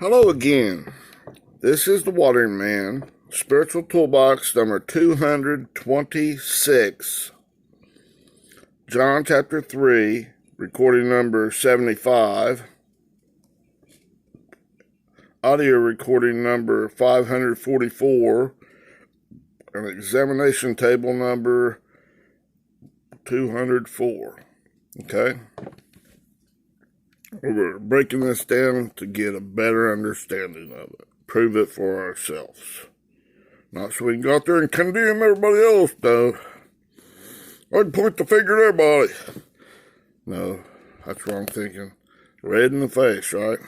Hello again. This is the Watering Man, Spiritual Toolbox number 226. John chapter 3, recording number 75. Audio recording number 544. And examination table number 204. Okay? We're breaking this down to get a better understanding of it. Prove it for ourselves. Not so we can go out there and condemn everybody else, though. I'd point the finger at everybody. No, that's wrong thinking. Red in the face, right?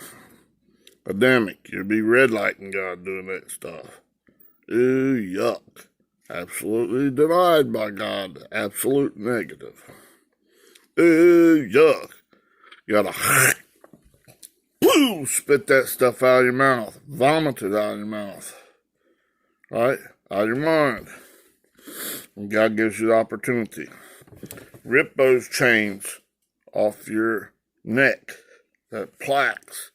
Adamic, you'd be red lighting God doing that stuff. Ooh, yuck. Absolutely denied by God. Absolute negative. Ooh, yuck. You gotta boom, spit that stuff out of your mouth. Vomit it out of your mouth. Right? Out of your mind. And God gives you the opportunity. Rip those chains off your neck. That plaques.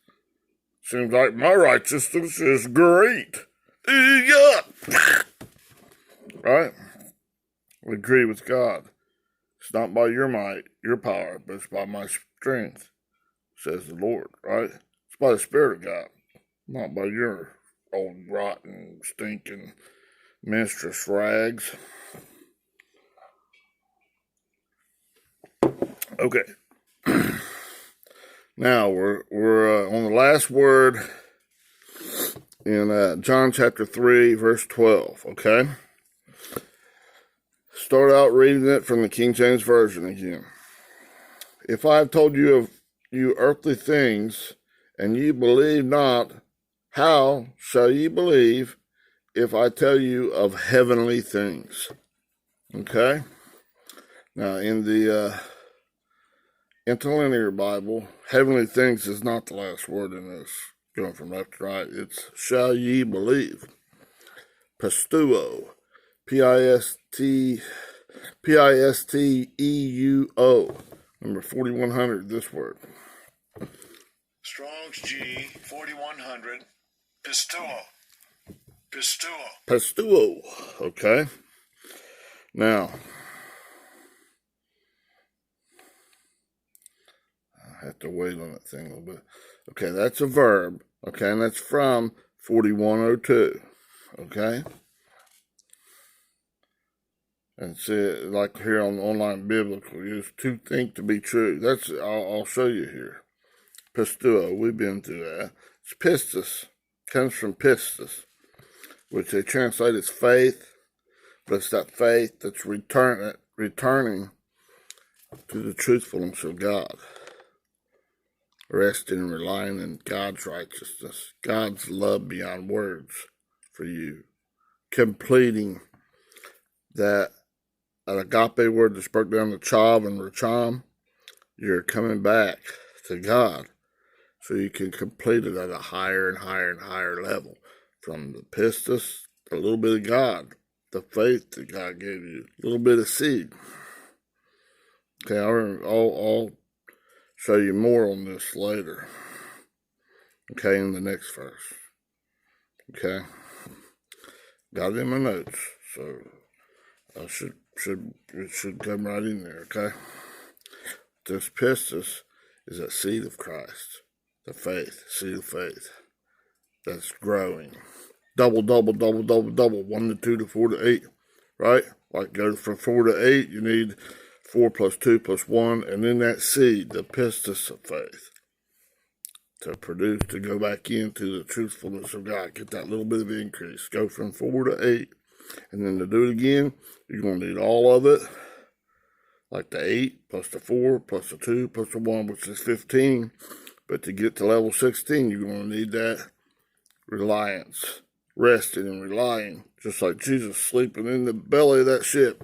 Seems like my righteousness is great. Yuck. Right? We agree with God. It's not by your might, your power, but it's by my strength, says the Lord, right? It's by the Spirit of God, not by your old rotten, stinking, mistress rags. Okay. Now, we're on the last word in John chapter 3, verse 12, okay? Start out reading it from the King James Version again. If I have told you of you earthly things, and ye believe not, how shall ye believe if I tell you of heavenly things? Okay? Now, in the interlinear Bible, heavenly things is not the last word in this, going from left to right. It's shall ye believe. Pistuo. P-I-S-T-E-U-O. Number 4100, this word. Strong's G, 4100. Pistuo. Pistuo. Okay. Now, I have to wait on that thing a little bit. Okay, that's a verb. Okay, and that's from 4102. Okay? And see, like here on the online biblical, use to think to be true. That's I'll show you here. Pistuo, we've been through that. It's pistis, comes from pistis, which they translate as faith, but it's that faith that's returning to the truthfulness of God, resting and relying in God's righteousness, God's love beyond words for you, completing that agape word that's broke down to chav and racham. You're coming back to God so you can complete it at a higher and higher and higher level. From the pistis, a little bit of God, the faith that God gave you, a little bit of seed. Okay, I'll show you more on this later. Okay, in the next verse. Okay, got it in my notes, so I should it should come right in there, okay? This pistis is that seed of Christ, the faith, seed of faith that's growing. Double, 1 to 2 to 4 to 8, right? Like go from 4 to 8, you need 4 plus 2 plus 1, and then that seed, the pistis of faith, to produce, to go back into the truthfulness of God, get that little bit of increase, go from 4 to 8. And then to do it again, you're going to need all of it, like the 8 plus the 4 plus the 2 plus the 1, which is 15. But to get to level 16, you're going to need that reliance, resting and relying, just like Jesus sleeping in the belly of that ship,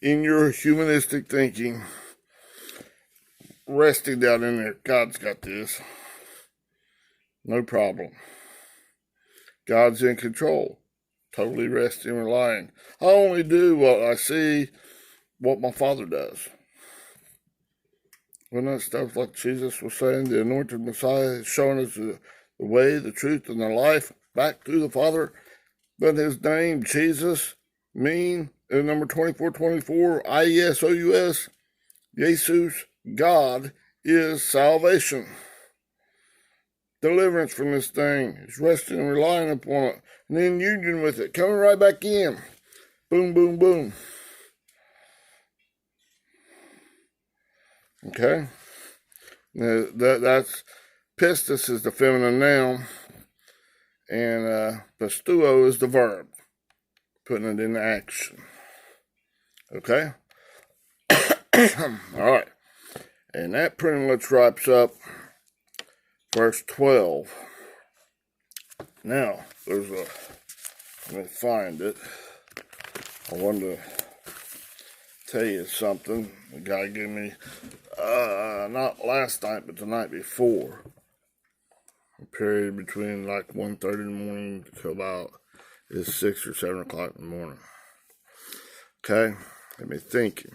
in your humanistic thinking, resting down in there. God's got this. No problem. God's in control. Totally resting and relying. I only do what I see, what my Father does. When that stuff like Jesus was saying, the anointed Messiah is showing us the way, the truth, and the life back to the Father. But his name, Jesus, mean, in number 2424, IESOUS, Jesus, God, is salvation. Deliverance from this thing is resting and relying upon it, and in union with it, coming right back in. Boom, boom, boom. Okay? Now, that's pistis is the feminine noun, and pistuo is the verb, putting it into action. Okay? All right. And that pretty much wraps up verse 12. Now, there's a, let me find it. I wanted to tell you something. The guy gave me, not last night, but the night before. A period between like 1:30 in the morning to about 6 or 7 o'clock in the morning. Okay? Got me thinking.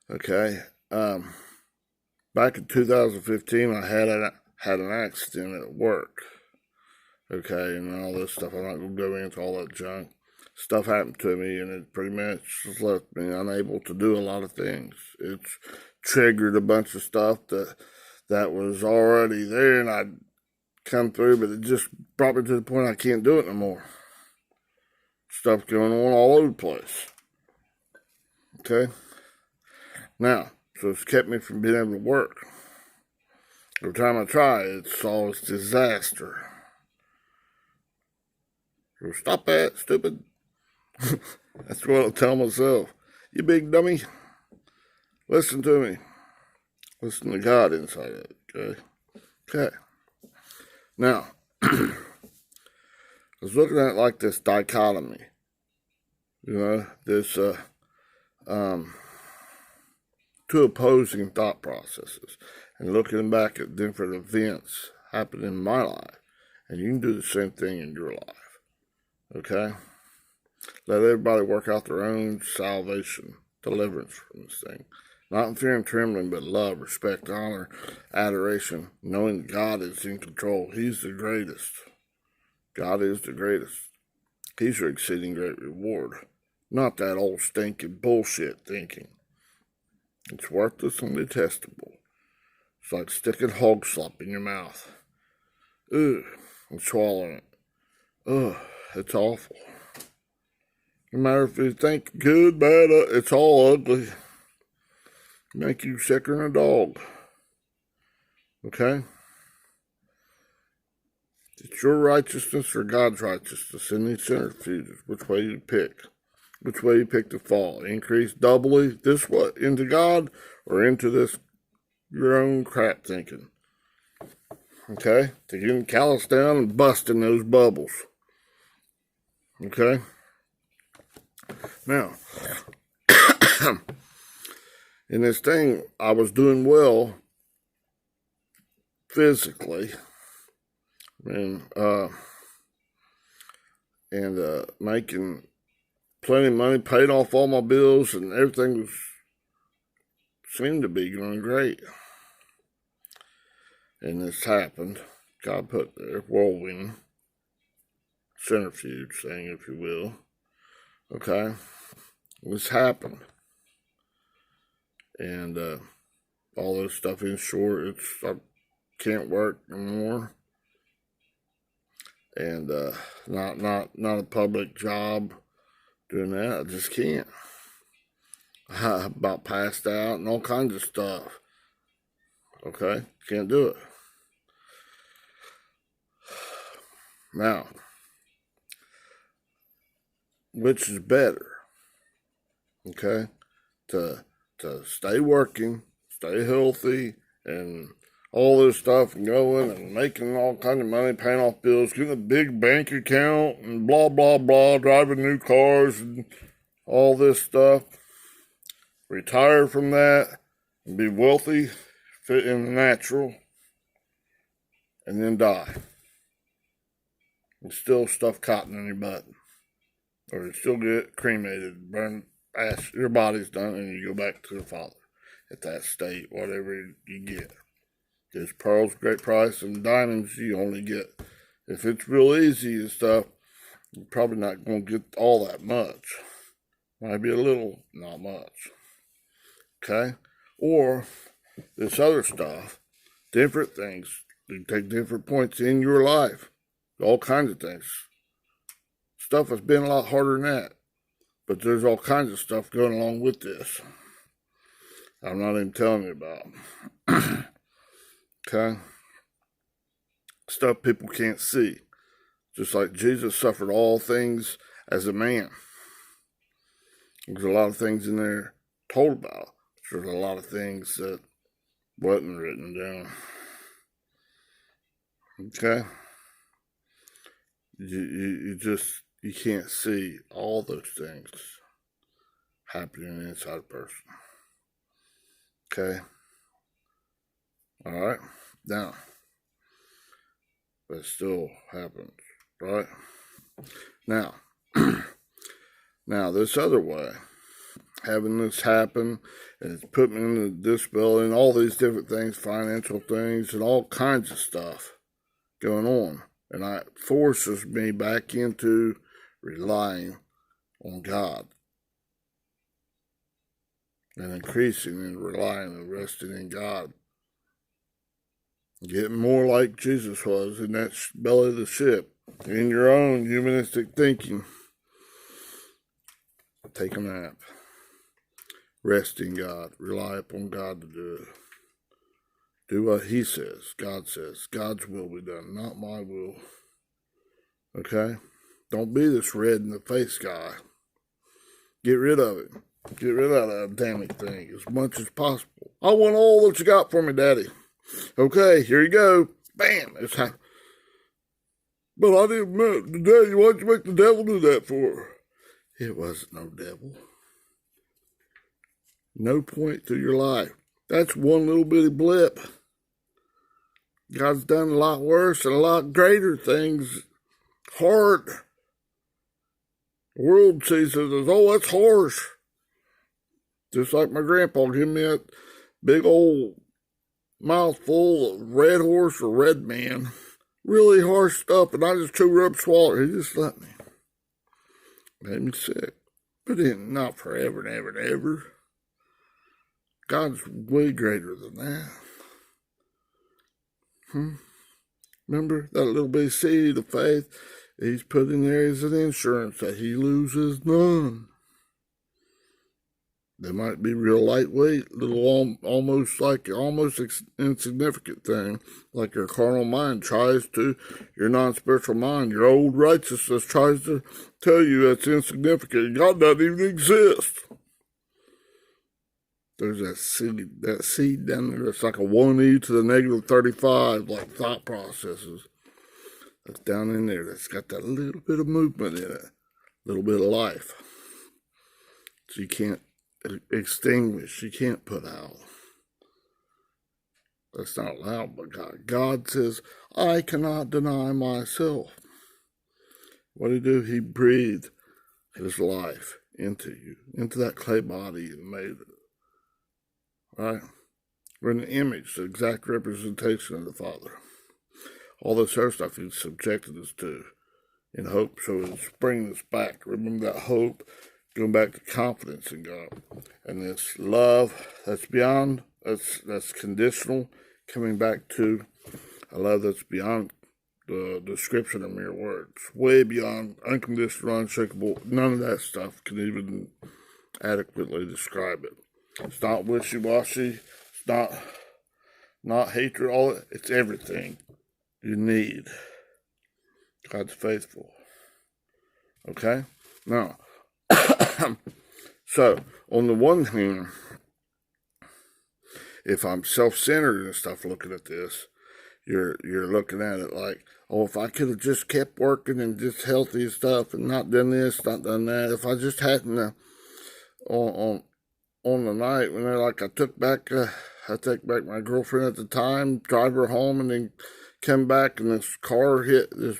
Okay? Back in 2015, I had an accident at work. Okay, and all this stuff. I'm not going to go into all that junk. Stuff happened to me, and it pretty much just left me unable to do a lot of things. It's triggered a bunch of stuff that was already there, and I'd come through, but it just brought me to the point I can't do it no more. Stuff's going on all over the place. Okay? Now, so it's kept me from being able to work. Every time I try, it's always disaster. So stop that, stupid. That's what I'll tell myself. You big dummy. Listen to me. Listen to God inside of it, okay? Okay. Now, I was looking at it like this dichotomy. You know, this, two opposing thought processes. And looking back at different events happening in my life. And you can do the same thing in your life. Okay? Let everybody work out their own salvation, deliverance from this thing. Not in fear and trembling, but love, respect, honor, adoration, knowing God is in control. He's the greatest. God is the greatest. He's your exceeding great reward. Not that old stinking bullshit thinking. It's worthless and detestable. It's like sticking hog slop in your mouth. Ugh, and swallowing it. Ugh, it's awful. No matter if you think good, bad, it's all ugly. Make you sicker than a dog. Okay? It's your righteousness or God's righteousness in these centrifuges. Which way you pick. Which way you pick to fall. Increase doubly this way into God or into this your own crap thinking. Okay? To get calloused down and busting those bubbles. Okay? Now, in this thing, I was doing well physically, and making plenty of money, paid off all my bills, and everything seemed to be going great. And this happened. God put there, whirlwind, centrifuge thing, if you will. Okay? This happened. And all this stuff in short, I can't work anymore. And not a public job doing that. I just can't. I about passed out and all kinds of stuff. Okay? Can't do it. Now, which is better? Okay? To stay working, stay healthy, and all this stuff and going and making all kinds of money, paying off bills, getting a big bank account and blah, blah, blah, driving new cars and all this stuff. Retire from that and be wealthy, fit in the natural, and then die. And still stuff cotton in your butt. Or you still get cremated, burn, ash, your body's done, and you go back to the Father at that state, whatever you get. There's pearls, great price, and diamonds you only get. If it's real easy and stuff, you're probably not going to get all that much. Might be a little, not much. Okay? Or this other stuff, different things. You take different points in your life. All kinds of things. Stuff has been a lot harder than that. But there's all kinds of stuff going along with this. I'm not even telling you about. Okay? Stuff people can't see. Just like Jesus suffered all things as a man. There's a lot of things in there told about. There's a lot of things that wasn't written down. Okay? You can't see all those things happening inside a person. Okay? Alright? Now, but it still happens, right? Now, this other way, having this happen, and it's put me in the disability and all these different things, financial things, and all kinds of stuff going on. And it forces me back into relying on God. And increasing and relying and resting in God. Getting more like Jesus was in that belly of the ship. In your own humanistic thinking. Take a nap. Rest in God. Rely upon God to do it. Do what He says. God says. God's will be done, not my will. Okay? Don't be this red in the face guy. Get rid of it. Get rid of that damn thing as much as possible. I want all that you got for me, Daddy. Okay, here you go. Bam! It's happened. But I didn't admit, Daddy, why'd you make the devil do that for? It wasn't no devil. No point to your life. That's one little bitty blip. God's done a lot worse and a lot greater things. Hard. The world sees it as, oh, that's harsh. Just like my grandpa gave me that big old mouthful of red horse or red man. Really harsh stuff, and I just chewed up, swallowed. He just let me. Made me sick. But not forever and ever and ever. God's way greater than that. Remember that little bitty seed of faith He's put in there as an insurance that He loses none. They might be real lightweight, little almost insignificant thing, like your carnal mind tries to, your non-spiritual mind, your old righteousness tries to tell you that's insignificant. God doesn't even exist. There's that seed down there that's like a 1e to the negative 35, like thought processes. That's down in there. That's got that little bit of movement in it, a little bit of life. So you can't extinguish, you can't put out. That's not allowed by God. God says, I cannot deny myself. What did He do? He breathed His life into you, into that clay body and made it. Right? We're an image, the exact representation of the Father. All this other stuff He's subjected us to in hope. So it's bringing us back. Remember that hope, going back to confidence in God. And this love that's beyond, that's conditional, coming back to a love that's beyond the description of mere words. Way beyond unconditional, unshakable. None of that stuff can even adequately describe it. It's not wishy-washy. It's not hatred. It's everything you need. God's faithful. Okay? Now, so, on the one hand, if I'm self-centered and stuff looking at this, you're looking at it like, oh, if I could have just kept working and just healthy and stuff and not done this, not done that, if I just hadn't on the night when I take back my girlfriend at the time, drive her home, and then come back and this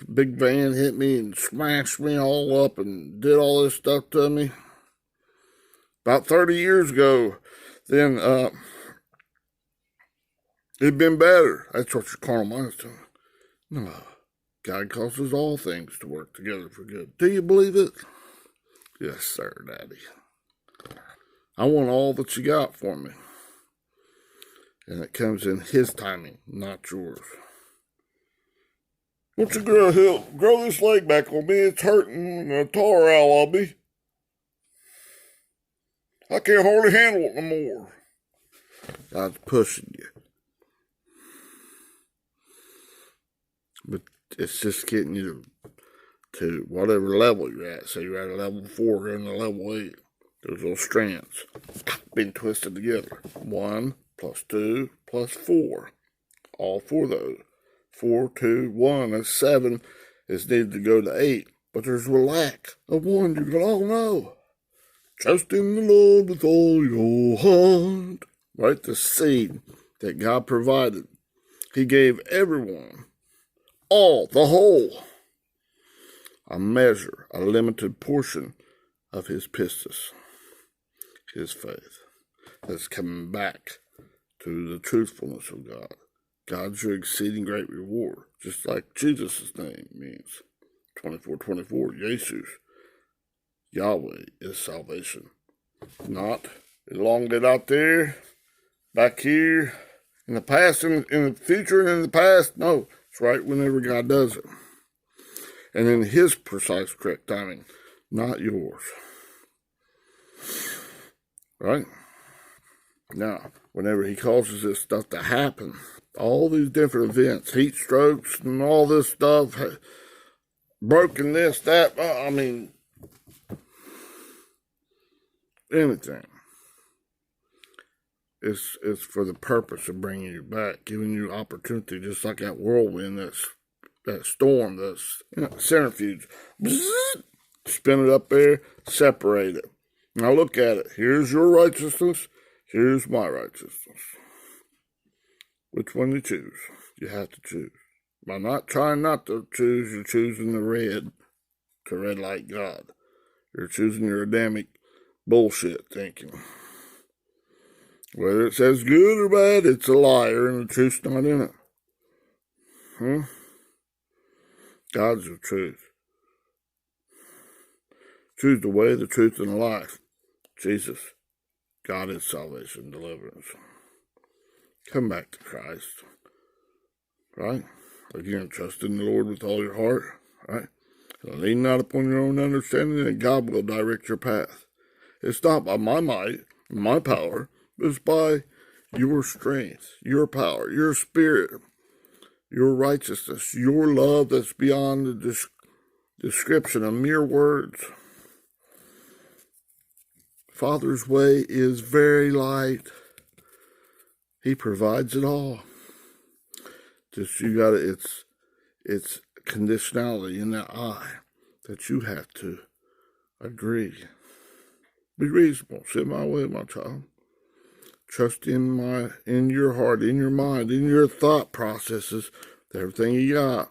big van hit me and smashed me all up and did all this stuff to me. About 30 years ago, then It'd been better. That's what your carnal mind is telling you. No. God causes all things to work together for good. Do you believe it? Yes, sir, Daddy. I want all that you got for me. And it comes in His timing, not yours. Won't you grow this leg back on me? It's hurting and a tar out on me. I can't hardly handle it no more. God's pushing you. But it's just getting you to whatever level you're at. Say you're at a level 4, going to level 8. Those little strands being twisted together. 1 plus 2 plus 4. All 4 of those. 4, 2, 1, that's 7. It's needed to go to 8. But there's a lack of 1. You can all know. Trust in the Lord with all your heart. Right? The seed that God provided. He gave everyone all, the whole, a measure, a limited portion of His pistis, His faith, that's coming back to the truthfulness of God. God's your exceeding great reward, just like Jesus' name means. 24:24, Jesus, Yahweh is salvation. Not elongated out there, back here, in the past, in the future, and in the past. No, it's right whenever God does it. And in His precise, correct timing, not yours. Right? Now, whenever He causes this stuff to happen, all these different events, heat strokes and all this stuff, broken this, that, I mean, anything. It's for the purpose of bringing you back, giving you opportunity, just like that whirlwind, that storm, that centrifuge. Bzzz, spin it up there, separate it. Now look at it. Here's your righteousness. Here's my righteousness. Which one you choose? You have to choose. By not trying not to choose, you're choosing the red to red like God. You're choosing your Adamic bullshit thinking. Whether it says good or bad, it's a liar and the truth's not in it. God's the truth. Choose the way, the truth, and the life. Jesus. God is salvation, deliverance. Come back to Christ. Right? Again, trust in the Lord with all your heart. Right? And lean not upon your own understanding, and God will direct your path. It's not by my might, my power, but it's by your strength, your power, your spirit, your righteousness, your love that's beyond the description of mere words. Father's way is very light. He provides it all. Just you gotta, it's conditionality in that eye that you have to agree. Be reasonable. Sit my way, my child. Trust in your heart, in your mind, in your thought processes, everything you got.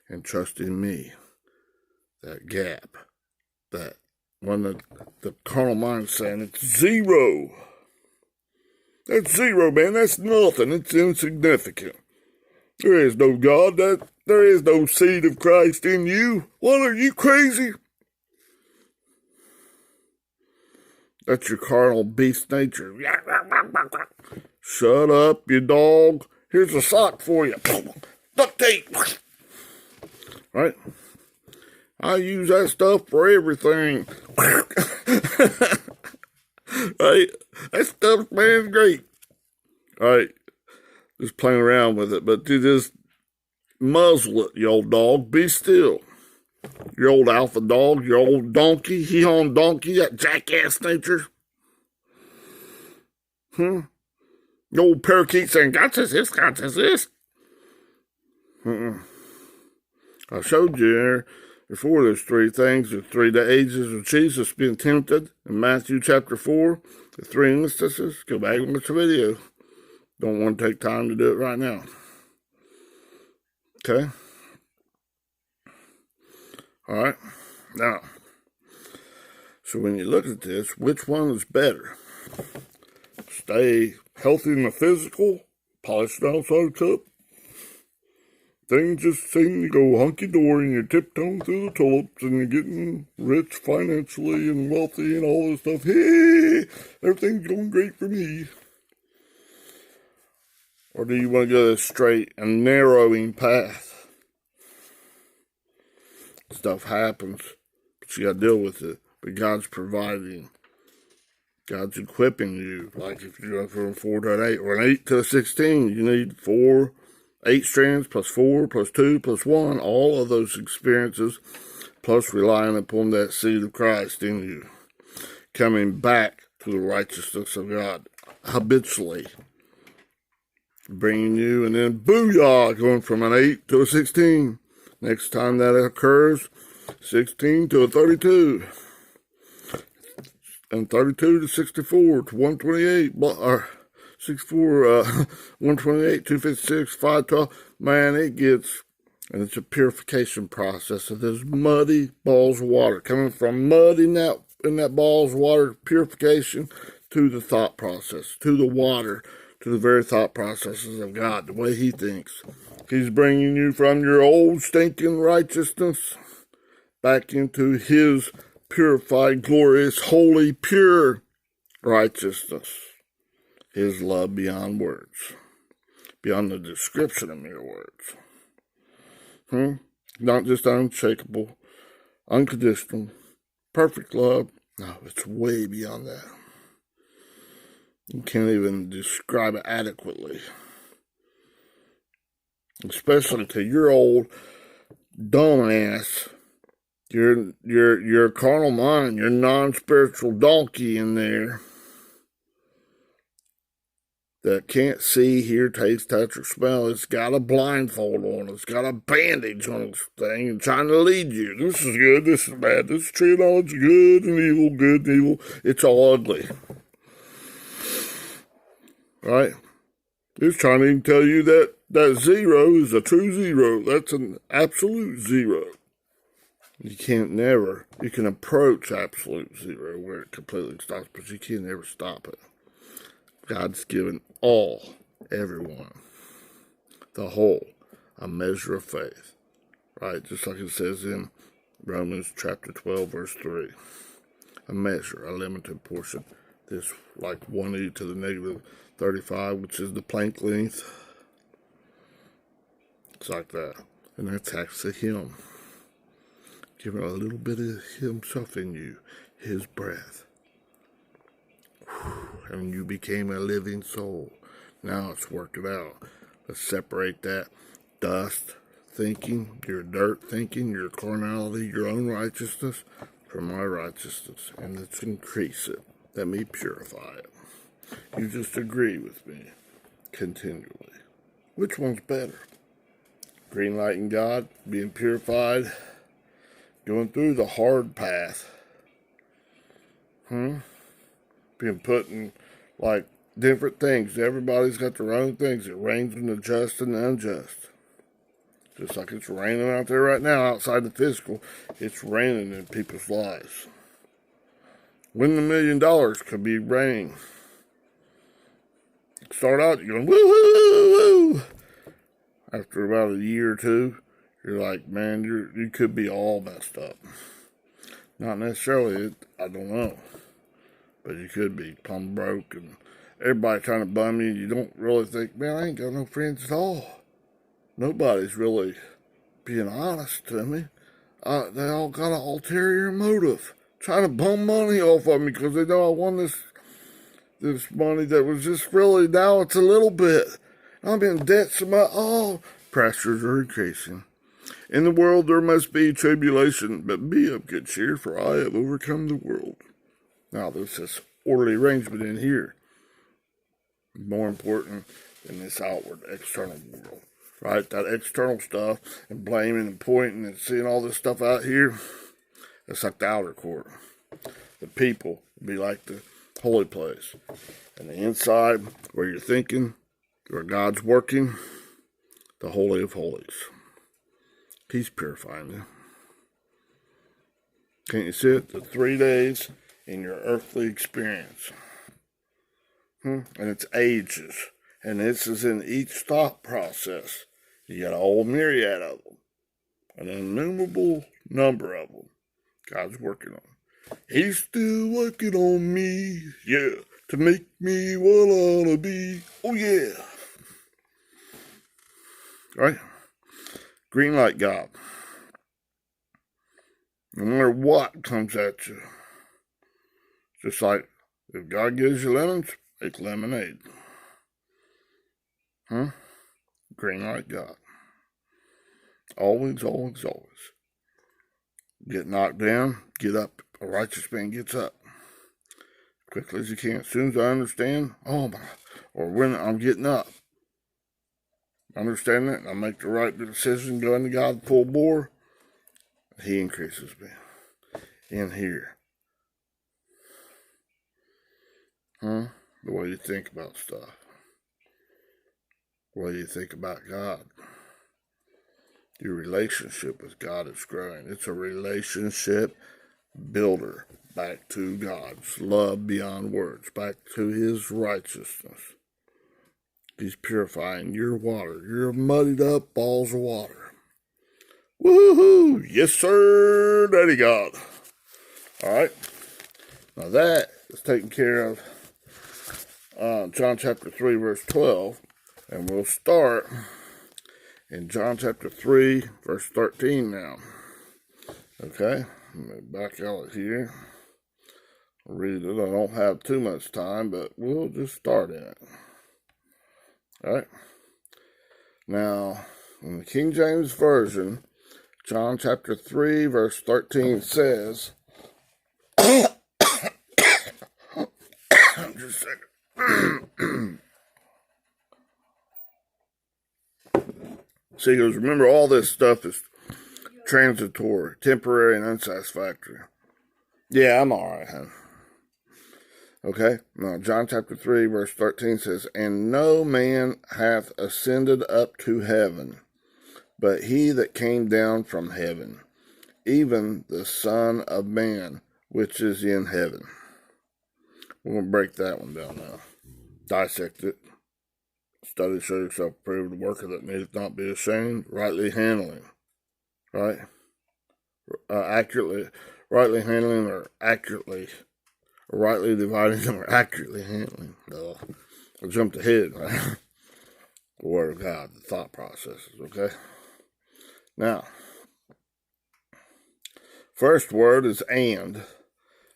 And trust in me. That gap. That when the carnal mind's saying it's zero. That's zero, man. That's nothing. It's insignificant. There is no God. There is no seed of Christ in you. What, are you crazy? That's your carnal beast nature. Shut up, you dog. Here's a sock for you. Duct tape. Right? I use that stuff for everything. Right? That stuff, man, great. Right? Just playing around with it. But you just muzzle it, you old dog. Be still. Your old alpha dog, your old donkey, he-on donkey, that jackass nature. The old parakeet saying, God says this, God says this. I showed you there before there's 3 things, the 3 ages of Jesus being tempted in Matthew chapter 4, the 3 instances. Go back and watch the video. Don't want to take time to do it right now. Okay? All right, now, so when you look at this, which one is better? Stay healthy in the physical, polished outside cup. Things just seem to go hunky-dory and you're tiptoeing through the tulips and you're getting rich financially and wealthy and all this stuff. Hey, everything's going great for me. Or do you want to go the straight and narrowing path? Stuff happens, but you got to deal with it. But God's providing. God's equipping you. Like if you're going from 4 to an 8 or an 8 to a 16, you need 8 strands plus 4 plus 2 plus 1, all of those experiences, plus relying upon that seed of Christ in you, coming back to the righteousness of God habitually, bringing you, and then booyah, going from an 8 to a 16. Next time that occurs, 16 to a 32. And 32 to 64 to 128, or 64, 128, 256, 512. Man, it gets, and it's a purification process of this muddy balls of water, coming from mud in that balls of water, purification to the thought process, to the water, to the very thought processes of God, the way He thinks. He's bringing you from your old stinking righteousness back into His purified, glorious, holy, pure righteousness. His love beyond words, beyond the description of mere words. Not just unshakable, unconditional, perfect love. No, it's way beyond that. You can't even describe it adequately. Especially to your old dumbass, your carnal mind, your non-spiritual donkey in there that can't see, hear, taste, touch, or smell. It's got a blindfold on. It's got a bandage on its thing and trying to lead you. This is good, this is bad. This tree of knowledge is good and evil, good and evil. It's all ugly. Right? It's trying to even tell you that 0 is a true 0. That's an absolute 0. You can approach absolute 0 where it completely stops, but you can never stop it. God's given everyone, the whole, a measure of faith, right? Just like it says in Romans chapter 12, verse 3. A measure, a limited portion. This like 1e to the negative 35, which is the Planck length. It's like that. And that's actually Him. Giving a little bit of Himself in you, His breath. And you became a living soul. Now let's work it out. Let's separate that dust thinking, your dirt thinking, your carnality, your own righteousness from my righteousness. And let's increase it. Let me purify it. You just agree with me continually. Which one's better? Green light in God, being purified, going through the hard path. Being put in, like, different things. Everybody's got their own things. It rains on the just and the unjust. Just like it's raining out there right now, outside the physical, it's raining in people's lives. Winning $1 million could be raining. Start out, you're going, woo, woo, woo, woo. After about a year or two, you're like, man, you could be all messed up. Not necessarily, I don't know. But you could be plumb broke and everybody trying to bum you. You don't really think, man, I ain't got no friends at all. Nobody's really being honest to me. They all got an ulterior motive. Trying to bum money off of me because they know I won this money that was just really, now it's a little bit. I'm in debt so much. Pressures are increasing. In the world there must be tribulation, but be of good cheer, for I have overcome the world. Now, there's this orderly arrangement in here. More important than this outward, external world. Right? That external stuff and blaming and pointing and seeing all this stuff out here, it's like the outer court. The people be like the holy place. And the inside, where you're thinking, where God's working, the Holy of Holies. He's purifying you. Can't you see it? The 3 days in your earthly experience. And it's ages. And this is in each thought process. You got a whole myriad of them, an innumerable number of them. God's working on. He's still working on me, yeah, to make me what I wanna be. Oh yeah. Right? Green light God. No matter what comes at you. Just like if God gives you lemons, make lemonade. Huh? Green light God. Always, always, always. Get knocked down, get up. A righteous man gets up. Quickly as you can. As soon as I understand, oh my, or when I'm getting up. Understand that, and I make the right decision, go into God full bore, He increases me. In here. Huh? The way you think about stuff. The way you think about God. Your relationship with God is growing. It's a relationship builder back to God's love beyond words, back to His righteousness. He's purifying your water, your muddied up balls of water. Woohoo! Yes, sir, Daddy God. All right. Now that is taken care of John chapter 3, verse 12. And we'll start in John chapter 3, verse 13 now. Okay, let me back out here. I'll read it. I don't have too much time, but we'll just start in it. All right. Now, in the King James Version, John chapter 3, verse 13 says, just a second. See, he goes, remember all this stuff is transitory, temporary, and unsatisfactory. Yeah, I'm all right, huh? Okay, now John chapter 3, verse 13 says, and no man hath ascended up to heaven, but he that came down from heaven, even the Son of Man, which is in heaven. We're going to break that one down now. Dissect it. Study, show yourself, prove the worker that needeth not be ashamed, rightly handling. Right? Rightly handling, or accurately, or rightly dividing, or accurately handling. I jumped ahead, right? The Word of God, the thought processes, okay? Now, first word is and.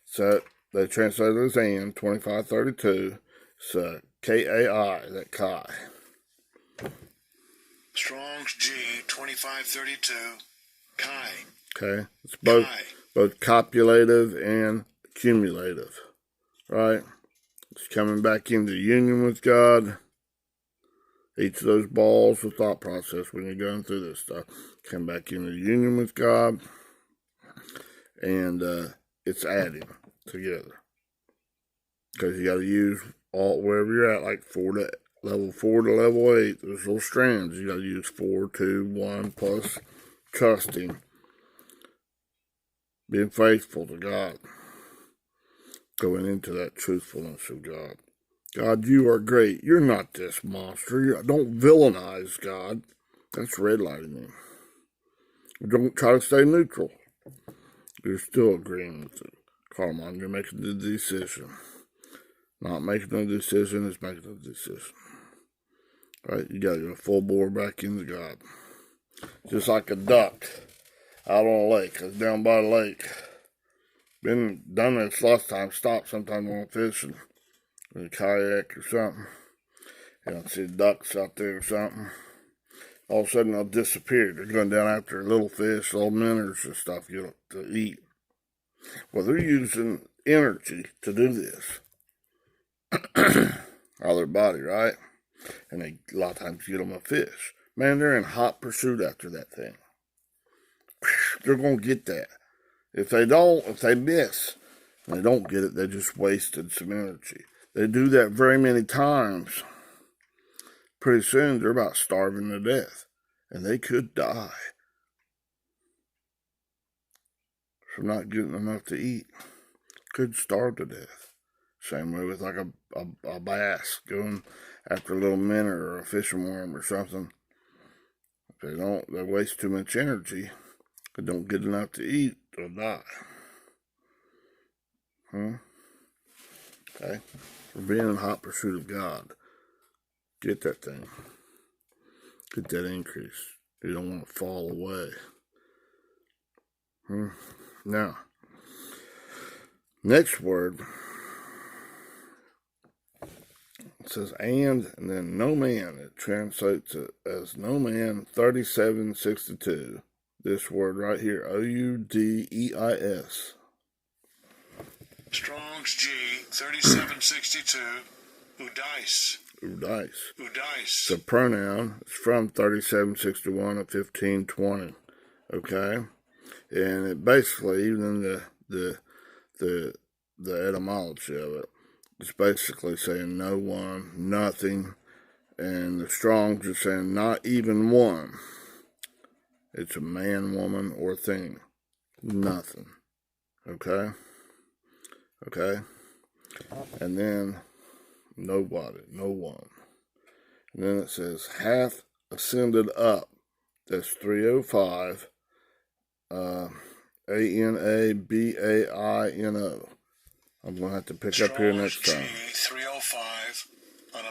So they translate it as and, 2532. So K-A-I, that Kai. Strong's G 2532. Kai. Okay, it's both copulative and accumulative, right? It's coming back into union with God. Each of those balls of thought process when you're going through this stuff, come back into union with God, and it's adding together. Because you got to use all wherever you're at, like level 4 to level 8. There's little strands. You got to use 4, 2, 1 plus trusting. Being faithful to God. Going into that truthfulness of God. God, you are great. You're not this monster. Don't villainize God. That's redlining him. Don't try to stay neutral. You're still agreeing with it. Come on, you're making the decision. Not making the decision is making the decision. Right? You got to go full bore back into God. Just like a duck out on a lake. It's down by the lake. Been done this lots of times. Stop sometime on fishing. In a kayak or something. You don't see ducks out there or something. All of a sudden they'll disappear. They're going down after little fish, little minnows and stuff to eat. Well, they're using energy to do this. Out of their body, right? And they a lot of times get them a fish. Man, they're in hot pursuit after that thing. They're going to get that. If they miss, and they don't get it, they just wasted some energy. They do that very many times. Pretty soon, they're about starving to death. And they could die from not getting enough to eat. Could starve to death. Same way with like a bass going after a little minute or a fishing worm or something. If they waste too much energy. They don't get enough to eat, they'll die. Okay? For being in hot pursuit of God, get that thing. Get that increase. You don't want to fall away. Now, next word, it says and then no man. It translates it as no man 3762. This word right here, Oudeis. Strong's G 3762. Udice. It's a pronoun. It's from 3761 of 1520. Okay? And it basically, even in the etymology of it, it's basically saying no one, nothing, and the Strong's are saying not even one. It's a man, woman, or thing. Nothing. Okay? And then nobody, no one. And then it says hath ascended up. That's 305. ANABAINO. I'm going to have to pick up here next time. Strong's G 305 on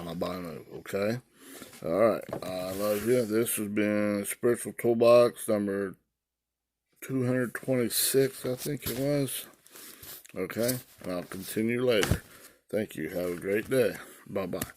a bino. Okay? Alright. I love you. This has been Spiritual Toolbox number 226, I think it was. Okay? And I'll continue later. Thank you. Have a great day. Bye-bye.